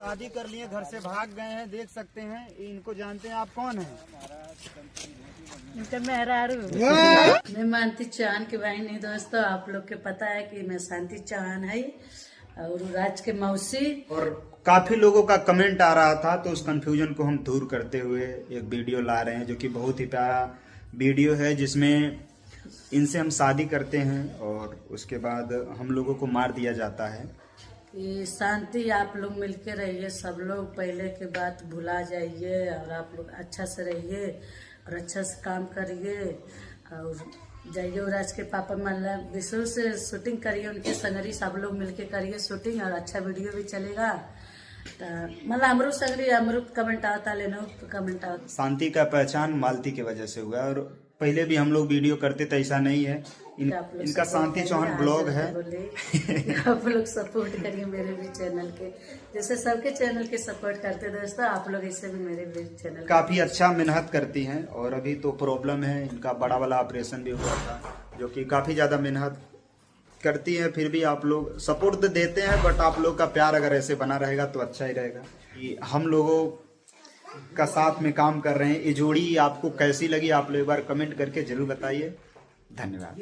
शादी कर लिए, घर से भाग गए हैं, देख सकते हैं। इनको जानते हैं आप कौन हैं? मैं मानती चौहान की बहन नहीं दोस्तों, आप लोग के पता है कि मैं शांति चौहान है और राज के मौसी। और काफी लोगों का कमेंट आ रहा था, तो उस कंफ्यूजन को हम दूर करते हुए एक वीडियो ला रहे हैं, जो कि बहुत ही प्यारा वीडियो है, जिसमें इनसे हम शादी करते हैं और उसके बाद हम लोगों को मार दिया जाता है। कि शांति आप लोग मिलके रहिए, सब लोग पहले के बात भुला जाइए और आप लोग अच्छा से रहिए और अच्छा से काम करिए और जाइए। राज के पापा मतलब विशु से शूटिंग करिए, उनके संगरी सब लोग मिलके करिए शूटिंग और अच्छा वीडियो भी चलेगा। मतलब अमरुद संगरी अमरुद कमेंट आता लेना कमेंट आता। शांति का पहचान मालती की वजह से हुआ है, और पहले भी हम लोग वीडियो करते तो ऐसा नहीं है। इनका शांति चौहान ब्लॉग है। आप लोग सपोर्ट करिए मेरे भी चैनल के, जैसे सबके चैनल के सपोर्ट करते दोस्तों, आप लोग इससे भी मेरे भी चैनल काफी अच्छा मेहनत करती हैं। और अभी तो प्रॉब्लम है, इनका बड़ा वाला ऑपरेशन भी हुआ था, जो कि काफी ज्यादा मेहनत करती है। फिर भी आप लोग सपोर्ट तो देते हैं, बट आप लोग का प्यार अगर ऐसे बना रहेगा तो अच्छा ही रहेगा। कि हम लोगों का साथ में काम कर रहे हैं। ये जोड़ी आपको कैसी लगी, आप लोग एक बार कमेंट करके जरूर बताइए। धन्यवाद।